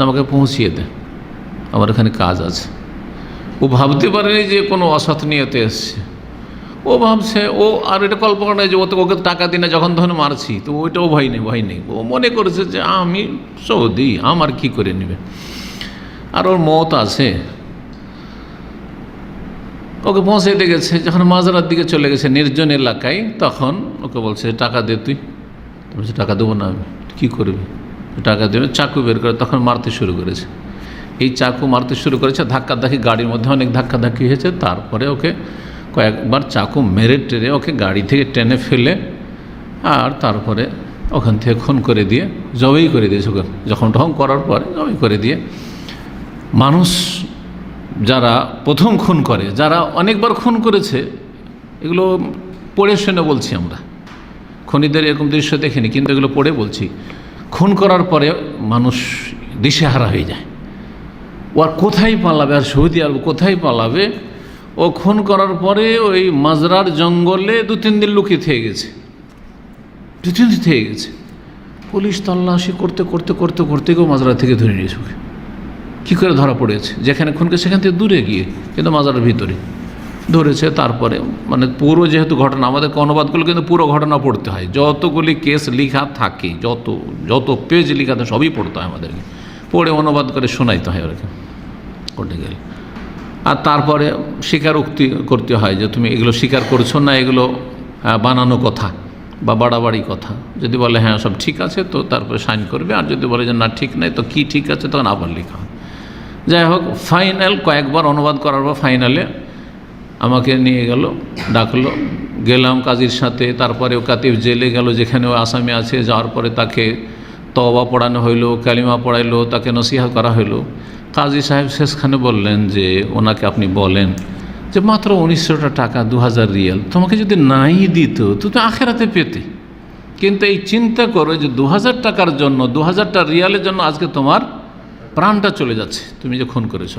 আমাকে পৌঁছিয়ে দে, আমার এখানে কাজ আছে। ও ভাবতে পারেনি যে কোনো অসৎ নিয়তে এসছে। ও ভাবছে, ও আর এটা কল্পনা নেই যে ওকে টাকা দিনে যখন তখন মারছি, তো ওইটাও ভয় নেই। ও মনে করেছে যে আমি সৌদি, আমার কি করে নেবে, আর ওর মত আছে। ওকে পৌঁছাইতে গেছে, যখন মাঝরাত দিকে চলে গেছে নির্জন এলাকায়, তখন ওকে বলছে টাকা দে। তুই বলছে টাকা দেবো না। আমি কী করবি? টাকা দেবে। চাকু বের করে তখন মারতে শুরু করেছে। এই চাকু মারতে শুরু করেছে, ধাক্কাধাক্কি, গাড়ির মধ্যে অনেক ধাক্কাধাক্কি হয়েছে। তারপরে ওকে কয়েকবার চাকু মেরে টেনে ওকে গাড়ি থেকে টেনে ফেলে আর তারপরে ওখান থেকে খুন করে দিয়ে জবাই করে দিয়েছে। ওকে যখন তখন করার পরে জবাই করে দিয়ে, মানুষ যারা প্রথম খুন করে, যারা অনেকবার খুন করেছে, এগুলো পড়ে শুনে বলছি আমরা, খুনিদের এরকম দৃশ্য দেখিনি, কিন্তু এগুলো পড়ে বলছি। খুন করার পরে মানুষ দিশেহারা হয়ে যায়। ও আর কোথায় পালাবে, আর সৌদি আরব কোথায় পালাবে? ও খুন করার পরে ওই মাজরার জঙ্গলে 2-3 দিন লুকিয়ে থেকে গেছে, 2-3 দিন থেকে গেছে। পুলিশ তল্লাশি করতে করতে করতে করতে কেউ মাজরা থেকে ধরে নিয়েছে। ওকে কী করে ধরা পড়েছে? যেখানে খুনকে সেখান থেকে দূরে গিয়ে, কিন্তু মাজারের ভিতরে ধরেছে। তারপরে মানে পুরো যেহেতু ঘটনা, আমাদেরকে অনুবাদগুলো কিন্তু পুরো ঘটনা পড়তে হয়, যতগুলি কেস লেখা থাকে, যত পেজ লেখা থাকে সবই পড়তে হয় আমাদেরকে, পড়ে অনুবাদ করে শোনাইতে হয় ওরকম করতে গেলে। আর তারপরে স্বীকারোক্তি করতে হয় যে তুমি এগুলো স্বীকার করছো না, এগুলো বানানো কথা বা বাড়াবাড়ি কথা। যদি বলে হ্যাঁ সব ঠিক আছে, তো তারপরে সাইন করবে, আর যদি বলে যে না ঠিক নেই, তো কি ঠিক আছে, তখন আবার লেখা হয়। যাই হোক, ফাইনাল কয়েকবার অনুবাদ করার পর ফাইনালে আমাকে নিয়ে গেল, ডাকলো, গেলাম কাজীর সাথে। তারপরে ও কাতিফ জেলে গেল যেখানে ও আসামি আছে। যাওয়ার পরে তাকে তওবা পড়ানো হইলো, কালিমা পড়াইলো, তাকে নসিহত করা হইলো। কাজী সাহেব শেষখানে বললেন যে ওনাকে আপনি বলেন যে মাত্র 1900 টাকা, 2000 রিয়াল তোমাকে যদি নাই দিত তো আখেরাতে পেতে, কিন্তু এই চিন্তা করো যে 2000 টাকার জন্য, 2000টা রিয়ালের জন্য আজকে তোমার প্রাণটা চলে যাচ্ছে, তুমি যে খুন করেছ।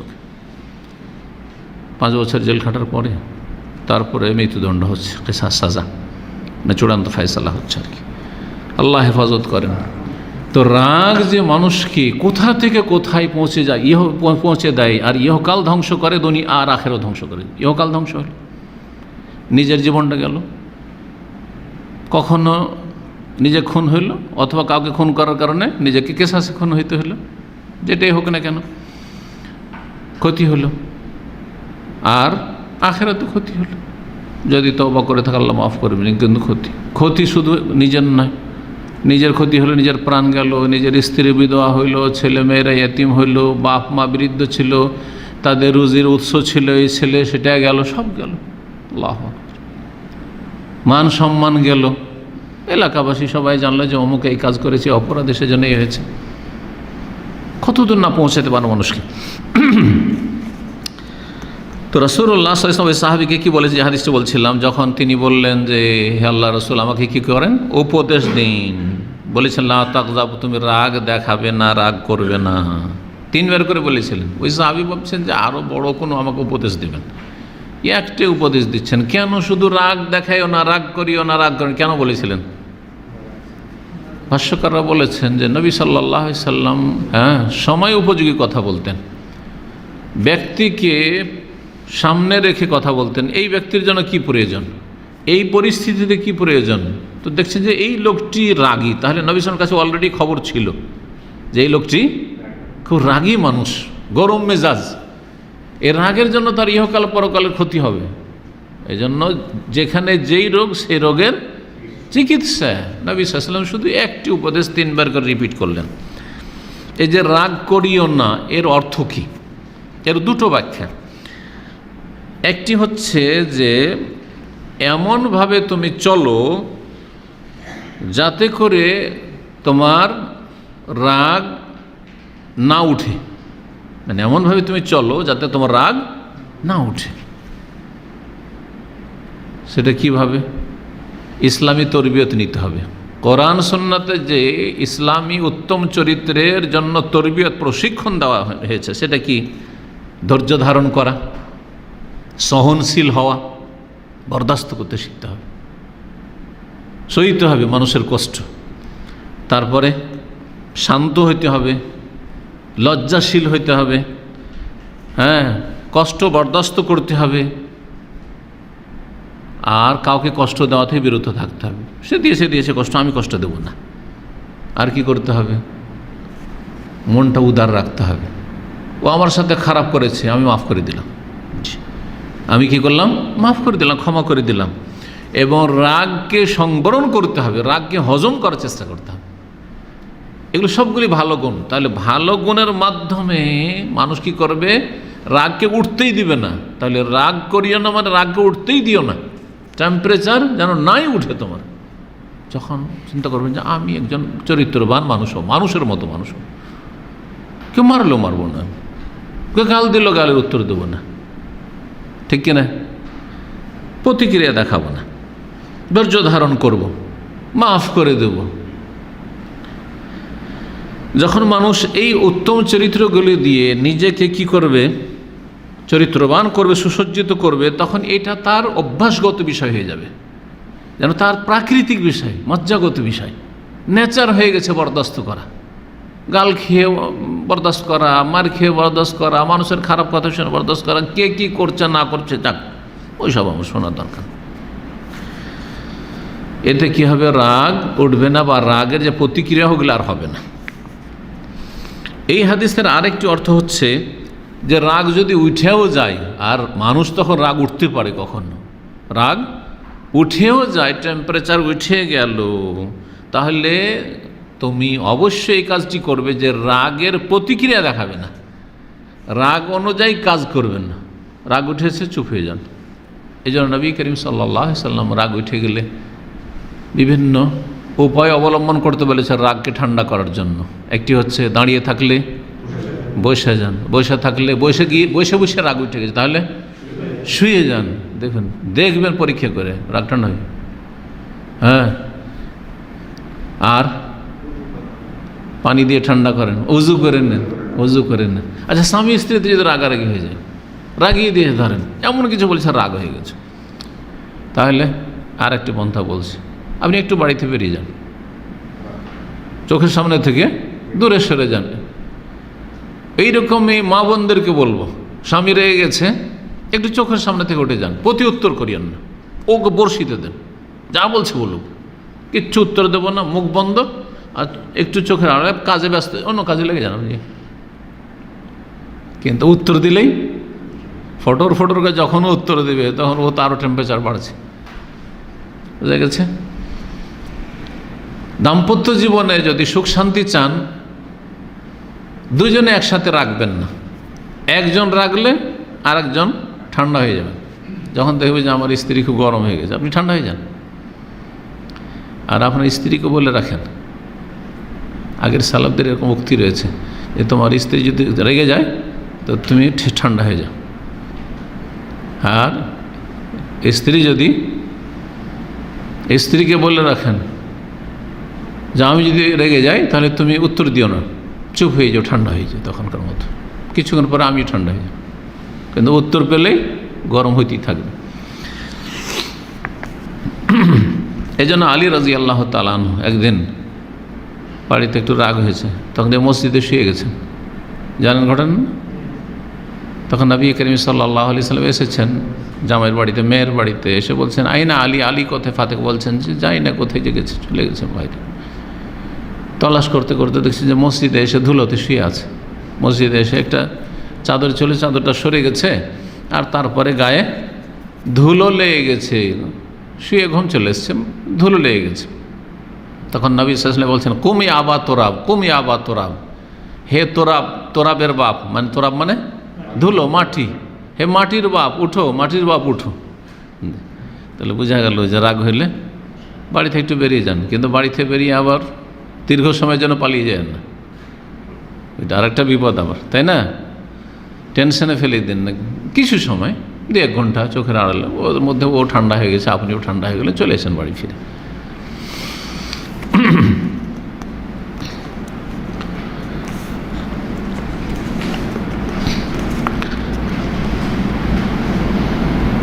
5 বছর জেল খাটার পরে তারপরে মৃত্যুদণ্ড হচ্ছে, কিসাস সাজা, মানে চূড়ান্ত ফায়সালা হচ্ছে আর কি। আল্লাহ হেফাজত করেন। তো রাগ যে মানুষকে কোথা থেকে কোথায় পৌঁছে যায়, পৌঁছে দেয়, আর ইহকাল ধ্বংস করে, দুনিয়া আর আখেরও ধ্বংস করে। ইহকাল ধ্বংস হল, নিজের জীবনটা গেল, কখনো নিজে খুন হইল, অথবা কাউকে খুন করার কারণে নিজেকে কেসাসে খুন হইতে হলো, যেটাই হোক না কেন ক্ষতি হলো, আর আখেরাতে ক্ষতি হলো। যদি তওবা করে থাকে আল্লাহ মাফ করবেন, কিন্তু ক্ষতি শুধু নিজের নয়, নিজের ক্ষতি হলো, নিজের প্রাণ গেল, নিজের স্ত্রী বিধবা হইল, ছেলে মেয়েরা এতিম হইল, বাপ মা বৃদ্ধ ছিল, তাদের রুজির উৎস ছিল এই ছেলে, সেটা গেল, সব গেল। আল্লাহ, মান সম্মান গেল, এলাকাবাসী সবাই জানলো যে অমুক এই কাজ করেছে, অপরাধে সেজন্য এই হয়েছে। কতদূর না পৌঁছাতে পারে মানুষকে। তো রাসূলুল্লাহ সাল্লাল্লাহু আলাইহি ওয়াসাল্লাম সাহাবীকে কী বলেছে, যে হাদিসটা বলছিলাম, যখন তিনি বললেন যে হে আল্লাহ রাসূল আমাকে কী করেন, উপদেশ দিন। বলেছেন লা তাগযাব, তুমি রাগ দেখাবে না, রাগ করবে না, 3 বার করে বলেছিলেন। ওই সাহাবী ভাবছেন যে আরও বড় কোনো আমাকে উপদেশ দেবেন, একটাই উপদেশ দিচ্ছেন, কেন শুধু রাগ দেখাইও না, রাগ করিও না, রাগ করেন, কেন বলেছিলেন? ভাষ্যকাররা বলেছেন যে নবী সাল্লাল্লাহু আলাইহি সাল্লাম সময় উপযোগী কথা বলতেন, ব্যক্তিকে সামনে রেখে কথা বলতেন। এই ব্যক্তির জন্য কি প্রয়োজন, এই পরিস্থিতিতে কি প্রয়োজন। তো দেখছেন যে এই লোকটি রাগী, তাহলে নবী সাল্লাল্লাহু আলাইহি ওয়াসাল্লামের কাছে অলরেডি খবর ছিল যে এই লোকটি খুব রাগী মানুষ, গরম মেজাজ, এর রাগের জন্য তার ইহকাল পরকালের ক্ষতি হবে। এই জন্য যেখানে যেই রোগ সেই রোগের চিকিৎসা। নবী সাল্লাল্লাহু আলাইহি ওয়াসাল্লাম শুধু একটি উপদেশ 3 বার করে রিপিট করলেন। এই যে রাগ করিও না, এর অর্থ কী? এর 2টো ব্যাখ্যা। একটি হচ্ছে যে এমনভাবে তুমি চলো যাতে করে তোমার রাগ না উঠে, মানে এমনভাবে তুমি চলো যাতে তোমার রাগ না উঠে। সেটা কিভাবে? ইসলামী তরবিয়ত নিতে হবে। কোরআন সুন্নাতে যে ইসলামী উত্তম চরিত্রের জন্য তরবিয়ত প্রশিক্ষণ দেওয়া হয়েছে, সেটা কি? ধৈর্য ধারণ করা, সহনশীল হওয়া, বরদাস্ত করতে শিখতে হবে, সইতে হবে মানুষের কষ্ট। তারপরে শান্ত হইতে হবে, লজ্জাশীল হইতে হবে, হ্যাঁ, কষ্ট বরদাস্ত করতে হবে, আর কাউকে কষ্ট দেওয়া থেকে বিরত থাকতে হবে। সে দিয়েছে কষ্ট, আমি কষ্ট দেব না। আর কি করতে হবে? মনটা উদার রাখতে হবে। ও আমার সাথে খারাপ করেছে, আমি মাফ করে দিলাম। আমি কি করলাম? মাফ করে দিলাম, ক্ষমা করে দিলাম। এবং রাগকে সংবরণ করতে হবে, রাগকে হজম করার চেষ্টা করতে হবে। এগুলো সবগুলি ভালো গুণ। তাহলে ভালো গুণের মাধ্যমে মানুষ কি করবে? রাগকে উঠতেই দিবে না। তাহলে রাগ করিও না মানে রাগকে উঠতেই দিও না, টেম্পারেচার যেন নাই উঠে তোমার। যখন চিন্তা করবেন যে আমি একজন চরিত্রবান মানুষ, মানুষের মতো মানুষ, কেউ মারলো মারবো না, কেউ গাল দিল গালের উত্তর দেবো না, ঠিক কিনা? প্রতিক্রিয়া দেখাবো না, ধৈর্য ধারণ করব, মাফ করে দেব। যখন মানুষ এই উত্তম চরিত্রগুলি দিয়ে নিজেকে কি করবে? চরিত্রবান করবে, সুসজ্জিত করবে, তখন এটা তার অভ্যাসগত বিষয় হয়ে যাবে, যেন তার প্রাকৃতিক বিষয়, মজ্জাগত বিষয়, নেচার হয়ে গেছে বরদাস্ত করা। গাল খেয়ে বরদাস্ত করা, মার খেয়ে বরদাস্ত করা, মানুষের খারাপ কথা শুনে বরদাস্ত করা, কে কি করছে না করছে যাক, ওইসব আমার শোনার দরকার। এতে কি হবে? রাগ উঠবে না, বা রাগের যে প্রতিক্রিয়া ওগুলো আর হবে না। এই হাদিসের আরেকটি অর্থ হচ্ছে যে রাগ যদি উঠেও যায়, আর মানুষ তখন রাগ উঠতে পারে, কখনো রাগ উঠেও যায়, টেম্পারেচার উঠে গেল, তাহলে তুমি অবশ্যই এই কাজটি করবে যে রাগের প্রতিক্রিয়া দেখাবে না, রাগ অনুযায়ী কাজ করবেন না। রাগ উঠেছে, চুপ হয়ে যান। এই জন্য নবী করিম সাল্লাল্লাহু আলাইহি সাল্লাম রাগ উঠে গেলে বিভিন্ন উপায় অবলম্বন করতে বলেছে রাগকে ঠান্ডা করার জন্য। একটি হচ্ছে দাঁড়িয়ে থাকলে বসে যান, বসে থাকলে বসে বসে রাগ উঠে গেছে তাহলে শুয়ে যান, দেখবেন পরীক্ষা করে রাগ ঠান্ডা হবে। হ্যাঁ, আর পানি দিয়ে ঠান্ডা করেন, উজু করে নেন, উজু করে নেন। আচ্ছা, স্বামী স্ত্রীতে যদি রাগারাগি হয়ে যায়, রাগিয়ে দিয়ে ধরেন, এমন কিছু বলছে রাগ হয়ে গেছে, তাহলে আর একটি পন্থা বলছি, আপনি একটু বাড়িতে বেরিয়ে যান, চোখের সামনে থেকে দূরে সরে যান। এইরকমই মা বোনদেরকে বলবো, স্বামী রেগে গেছে, একটু চোখের সামনে থেকে উঠে যান, প্রতি উত্তর করিয়েন না, ওকে বর্ষিতে দেন, যা বলছে বলুক, কিচ্ছু উত্তর দেবো না, মুখ বন্ধ, আর একটু চোখের আড়ালে কাজে ব্যস্ত, অন্য কাজে লেগে যান আপনি। কিন্তু উত্তর দিলেই ফটোর করে যখন উত্তর দেবে তখন ও তারও টেম্পারেচার বাড়ছে, বুঝা গেছে? দাম্পত্য জীবনে যদি সুখ শান্তি চান, দুজনে একসাথে রাখবেন না। একজন রাখলে আর একজন ঠান্ডা হয়ে যাবেন। যখন দেখবে যে আমার স্ত্রী খুব গরম হয়ে গেছে, আপনি ঠান্ডা হয়ে যান, আর আপনার স্ত্রীকে বলে রাখেন। আগের সালাফদের এরকম উক্তি রয়েছে যে তোমার স্ত্রী যদি রেগে যায় তো তুমি ঠান্ডা হয়ে যাও, আর স্ত্রীকে বলে রাখেন যে আমি যদি রেগে যাই তাহলে তুমি উত্তর দিও না, চুপ হয়ে যাও, ঠান্ডা হয়ে যায় তখনকার মতো, কিছুক্ষণ পরে আমি ঠান্ডা হয়ে যাই, কিন্তু উত্তর পেলেই গরম হইতেই থাকবে। এই জন্য আলী রাদিয়াল্লাহু তাআলা আনহু একদিন বাড়িতে একটু রাগ হয়েছে, তখন মসজিদে শুয়ে গেছেন, জানেন ঘটনা? তখন নবী করিম সাল্লাল্লাহু আলাইহি সাল্লাম এসেছেন জামাইয়ের বাড়িতে, মেয়ের বাড়িতে, এসে বলছেন আইনা আলী, আলী কোথায়? ফাতেক বলছেন যে যাই না, কোথায় যে গেছে, চলে গেছে বাইরে। তলাশ করতে করতে দেখছি যে মসজিদে এসে ধুলোতে শুয়ে আছে। মসজিদে এসে একটা চাদর ছিল, চাদরটা সরে গেছে, আর তারপরে গায়ে ধুলো লেগে গেছে, শুয়ে ঘুম চলে এসছে, ধুলো লেগে গেছে। তখন নবী সাল্লাল্লাহু আলাইহি ওয়াসাল্লাম বলছেন কুমি আবা তোরাব, কুমি আবা তোরাব, হে তোরাব, তোরাবের বাপ, মানে তোরাব মানে ধুলো, মাটি, হে মাটির বাপ উঠো, মাটির বাপ উঠো। তাহলে বোঝা গেল যে রাগ হইলে বাড়ি থেকে একটু বেরিয়ে যান, কিন্তু বাড়ি থেকে বেরিয়ে আবার দীর্ঘ সময়ের জন্য পালিয়ে যায় না, এটা আরেকটা বিপদ আবার, তাই না? টেনশনে ফেলে দিন না, কিছু সময় 1 ঘন্টা চোখের আড়ালে, ওর মধ্যে ও ঠান্ডা হয়ে গেছে, আপনিও ঠান্ডা হয়ে গেলেন, চলে এসেন বাড়ি ফিরে।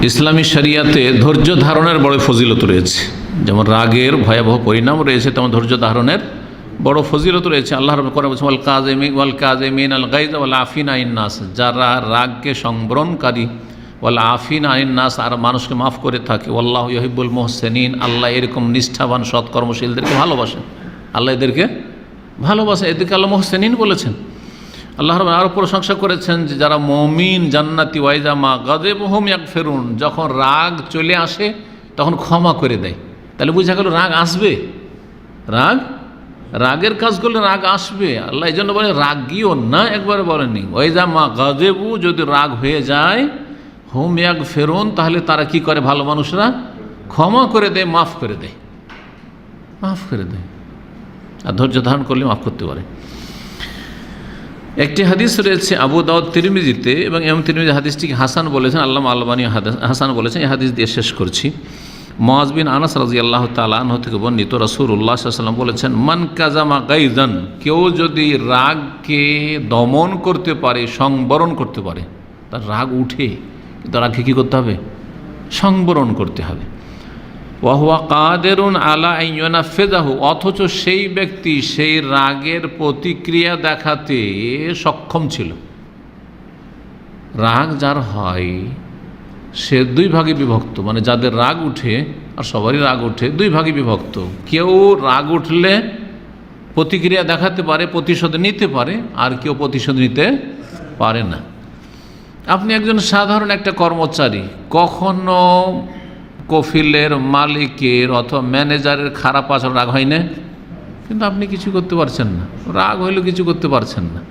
ইসলামী শরিয়াতে ধৈর্য ধারণের বড় ফজিলত রয়েছে। যেমন রাগের ভয়াবহ পরিণাম রয়েছে, তেমন ধৈর্য ধারণের বড় ফজিলত রয়েছে। আল্লাহ রাব্বুল কোরআনে বলেছেন, ওয়াল কাযিমিন আল গায়জ ওয়াল আফিনা আনিন নাস, যারা রাগকে সংবরণকারী, ওয়াল আফিনা আনিন নাস, আর মানুষকে মাফ করে থাকে, ওয়াল্লাহু ইউহিব্বুল মুহসিনিন, আল্লাহ এরকম নিষ্ঠাবান সৎকর্মশীলদেরকে ভালোবাসেন। আল্লাহ এদেরকে ভালোবাসেন, এদেরকে আল্লাহ মুহসিনিন বলেছেন। আল্লাহ রাব্বুল আরও প্রশংসা করেছেন যে যারা মুমিন জান্নাতি, ওয়াইজা মা গাযিবহুম ইয়াগফিরুন, যখন রাগ চলে আসে তখন ক্ষমা করে দেয়। তাহলে বোঝা গেল রাগ আসবে, রাগের কাজ করলে রাগ আসবে। আল্লাহ এই জন্য বলে রাগিও না, একবারে বলেননি। ওয়াইজা মা গাযিবু, যদি রাগ হয়ে যায়, হুম ইয়াগফিরুন, তাহলে তারা কি করে, ভালো মানুষরা ক্ষমা করে দেয়, মাফ করে দেয়। আর ধৈর্য ধারণ করলে মাফ করতে পারে। একটি হাদিস রয়েছে আবু দাউদ তিরমিজিতে, এবং ইমাম তিরমিজি হাদিসটিকে হাসান বলেছেন, আল্লামা আলবানী হাসান বলেছেন। এই হাদিস দিয়ে শেষ করছি। মুআয বিন আনাস রাদিয়াল্লাহু তাআলা আনহু থেকে বর্ণিত, রাসূলুল্লাহ সাল্লাল্লাহু আলাইহি ওয়াসাল্লাম বলেছেন, মান কাযামা গায়জান, কেউ যদি রাগকে দমন করতে পারে, সংবরণ করতে পারে, তার রাগ উঠে, কিন্তু রাগকে কী করতে হবে, সংবরণ করতে হবে। ওয়া হুয়া কাদিরুন আলা আন ইউনাফিযাহু, অথচ সেই ব্যক্তি সেই রাগের প্রতিক্রিয়া দেখাতে সক্ষম ছিল। রাগ যার হয় সে 2 ভাগে বিভক্ত, মানে যাদের রাগ উঠে, আর সবারই রাগ উঠে, 2 ভাগে বিভক্ত। কেউ রাগ উঠলে প্রতিক্রিয়া দেখাতে পারে, প্রতিশোধ নিতে পারে, আর কেউ প্রতিশোধ নিতে পারে না। আপনি একজন সাধারণ একটা কর্মচারী, কখনো কফিলের মালিকের অথবা ম্যানেজারের খারাপ আচরণ রাগ হয় না, কিন্তু আপনি কিছু করতে পারছেন না, রাগ হইলেও কিছু করতে পারছেন না।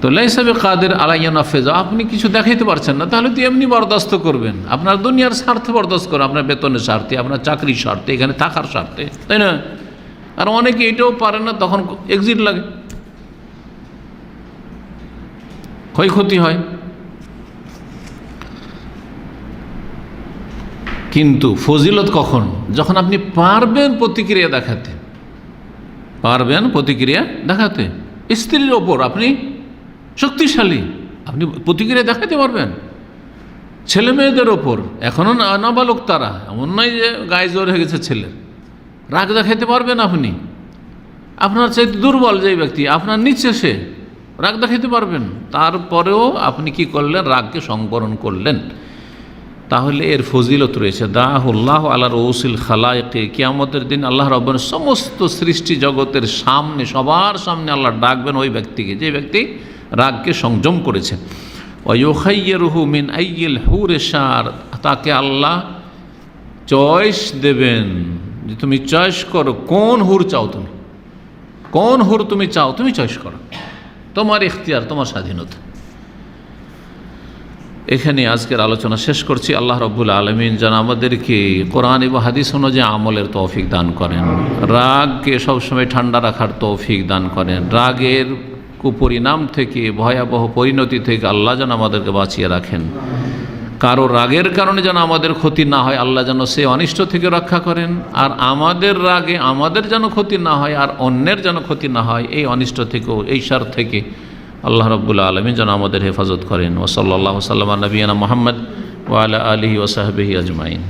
তো লাইসা বিকাদির আলা ইয়ানাফিযা, আপনি কিছু দেখাইতে পারছেন না, তাহলে তো এমনি বরদাস্ত করবেন, আপনার দুনিয়ার স্বার্থে বরদাস্ত করেন, আপনার বেতনের স্বার্থে, আপনার চাকরির স্বার্থে, এখানে থাকার স্বার্থে, তাই না? আর অনেকে এটাও পারে না, তখন এক্সিট লাগে, ক্ষয়ক্ষতি হয়। কিন্তু ফজিলত কখন, যখন আপনি পারবেন প্রতিক্রিয়া দেখাতে, স্ত্রীর ওপর আপনি শক্তিশালী, আপনি প্রতিক্রিয়া দেখাতে পারবেন। ছেলে মেয়েদের ওপর, এখনও নাবালক তারা, এমন নয় যে গায়ে জোর হয়ে গেছে ছেলের, রাগ দেখাতে পারবেন আপনি। আপনার চাইতে দুর্বল যে ব্যক্তি, আপনার নিচে, সে রাগ দেখাতে পারবেন। তারপরেও আপনি কি করলেন, রাগকে সংবরণ করলেন, তাহলে এর ফজিলত রয়েছে। দাহুল্লাহ আলা রউসিল খালায়েকে, কিয়ামতের দিন আল্লাহ রাব্বুল সমস্ত সৃষ্টি জগতের সামনে, সবার সামনে আল্লাহ ডাকবেন ওই ব্যক্তিকে, যে ব্যক্তি রাগকে সংযম করেছে। ওয়া ইউখাইয়িরুহু মিন আইয়িল হুরি শার, তাকে আল্লাহ চয়েস দেবেন, যে তুমি চয়েস করো কোন হুর চাও, কোন হুর তুমি চাও, তুমি চয়েস করো, তোমার ইখতিয়ার, তোমার স্বাধীনতা। এখানে আজকের আলোচনা শেষ করছি। আল্লাহ রাব্বুল আলামিন যেন আমাদেরকে কোরআন এবং হাদিস অনুযায়ী আমলের তৌফিক দান করেন, রাগকে সবসময় ঠান্ডা রাখার তৌফিক দান করেন, রাগের কুপরিণাম থেকে, ভয়াবহ পরিণতি থেকে আল্লাহ যেন আমাদেরকে বাঁচিয়ে রাখেন। কারো রাগের কারণে যেন আমাদের ক্ষতি না হয়, আল্লাহ যেন সে অনিষ্ট থেকে রক্ষা করেন, আর আমাদের রাগে আমাদের যেন ক্ষতি না হয়, আর অন্যের যেন ক্ষতি না হয়, এই অনিষ্ট থেকেও, এই শার থেকে আল্লাহ রাব্বুল আলামিন যেন আমাদের হেফাজত করেন। ওয়া সাল্লাল্লাহু সাল্লামা নবিয়ানা মুহাম্মদ ওয়া আলা আলিহি ওয়া সাহবিহি আজমাইন।